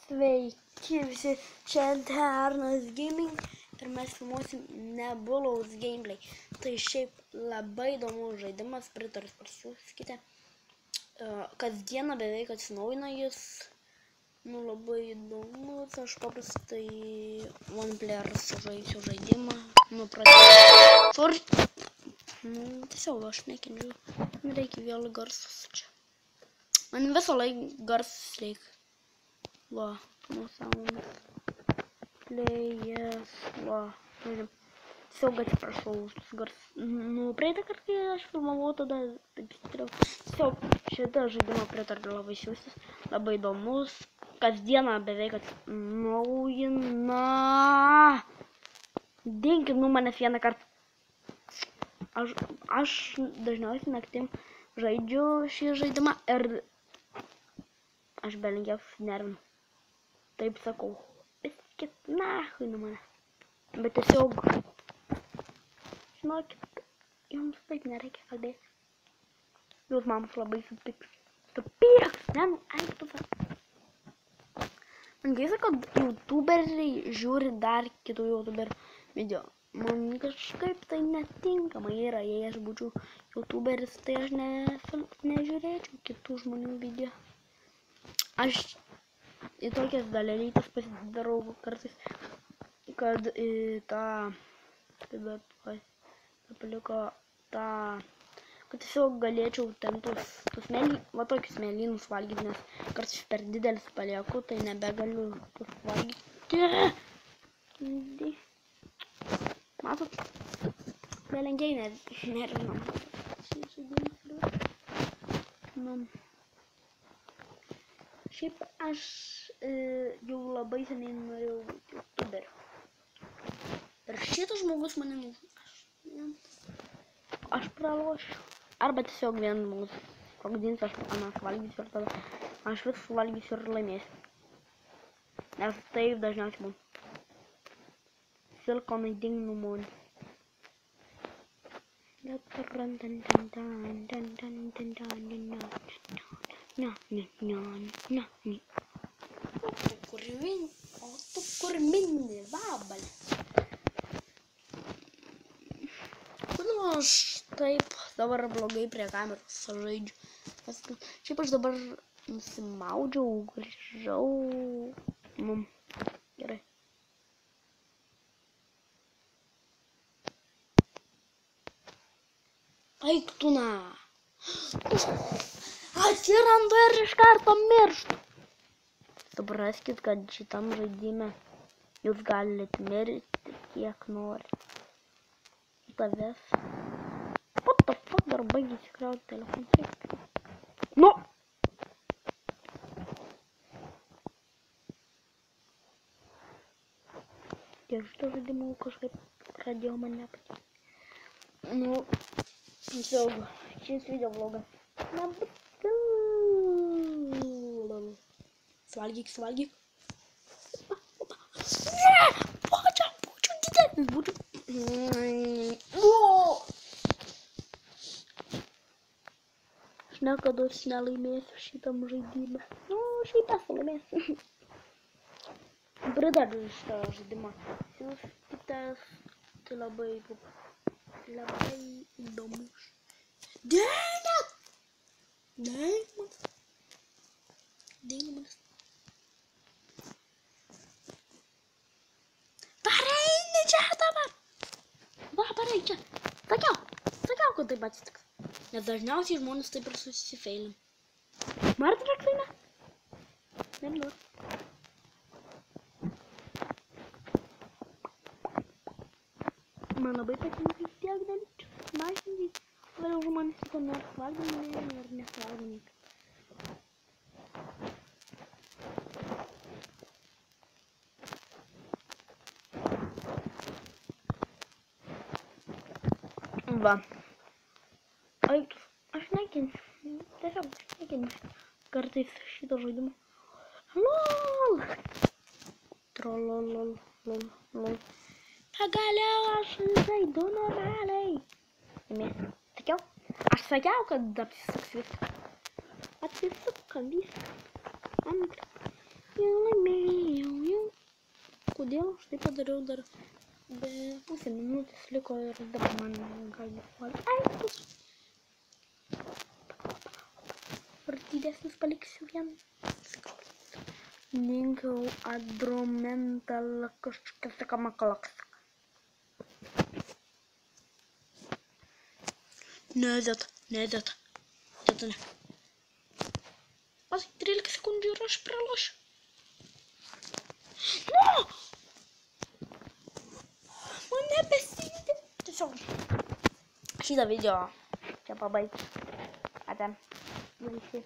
Sveiki visi, čia Arnas Gaming ir mes filmuosim Nebulaus gameplay. Tai šiaip labai įdomus žaidimas, prisijuskite. Kasdieną beveik atsinaujina jis. Nu labai įdomus, aš paprastai one player žaisiu žaidimą. Nu pradėsiu. Sorry. Tiesiog aš nekenčiu. Reikia vėl garsus čia. Man visą laiką garsus reikia. Va, nu sound players, va, tiesiog atsiprašau už tus garsus. Nu, praeitą kartą, kai aš filmavau, tada taip stipriau. Tiesiog šitą žaidimą pritariu labai siūsis, labai įdomus. Kasdieną beveik atsinaujina. Dinkit, nu manęs vieną kartą. Aš dažniausiai naktim žaidžiu šį žaidimą ir aš belinkiau susinervinu. Taip sakau, viskit nahui nu mane. Bet tiesiog, žinokit, jums taip nereikia kalbėti. Jūs mamos labai supyks, ne, nu, eik tu sako. Man keista, kad youtuberiai žiūri dar kitų youtuberių video. Man kažkaip tai netinkama yra, jei aš būčiau youtuberis, tai aš nežiūrėčiau kitų žmonių video. Aš į tokias dalelytes pasidarau kartais, kad kad tiesiog galėčiau ten tuos va tokius mėlynus valgyti, nes kartais per didelis palieku, tai nebegaliu tuos valgyti. Matot, belenkiai nervinam. Šiaip aš jau labai seniai norėjau būti youtuberiu. Ir šitas žmogus mane aš pralošiu. Arba tiesiog vien žmogus sprogdins, aš anas valgysiu ir tada aš vis valgysiu ir laimėsiu. Nes taip dažniausiai būna. Silkonai ding numoni. O tu kur mini, vabalė? Kodėl aš taip dabar blogai prie kameros žaidžiu? Šiaip aš dabar nusimaudžiau, grįžau. Gerai. Eik tu na. Atsirandu ir iš karto mirštu. Supraskit, kad šitam žaidime jūs galite mirti kiek nori. Tavęs. What the fuck, dar baigėsi krauti telefoną. Nu! Tiek šito žaidimo kažkaip pradėjo man nepatikti. Nu, tiesiog, šis video vlogas. Svalgyk. Ne! Būčiau didesnis, būčiau. Aš nekados nelaimėsiu šitam žaidimą. Nu, šiaip esu laimėsiu. Pritariu šitą žaidimą. Siūskitės, tai labai įdomus. Dėjimas. Pareini čia dabar. Va, pareini čia. Sakiau, kad taip atsitiks. Nes dažniausiai žmonės taip ir susifeilina. Martin Žaksaina? Nežinau. Man labai patinka tiek dalyčių. Mažinti. Vėliau žmonės ko nors valgymai ir nesvalgymai. Va. Aš nekenčiu. Tiesiog nekenčiu kartais šito žaidimo. LOL. Trollolol. Pagaliau aš žaidu normaliai. Aš sakiau, kad apsisuks viską. Apsisuka viską. Kodėl aš tai padariau dar be pusę minutės liko ir dabar man gali aiškus. Ir didesnis paliksiu vien. Ninkau adromental kažkas sakamakalakas. Nedat. Dėta ne. Pas 13 sekundžių ir aš pralošiu. No! Man nebesidė. Tiesiog šitą video čia pabaigti. Ate. Visi.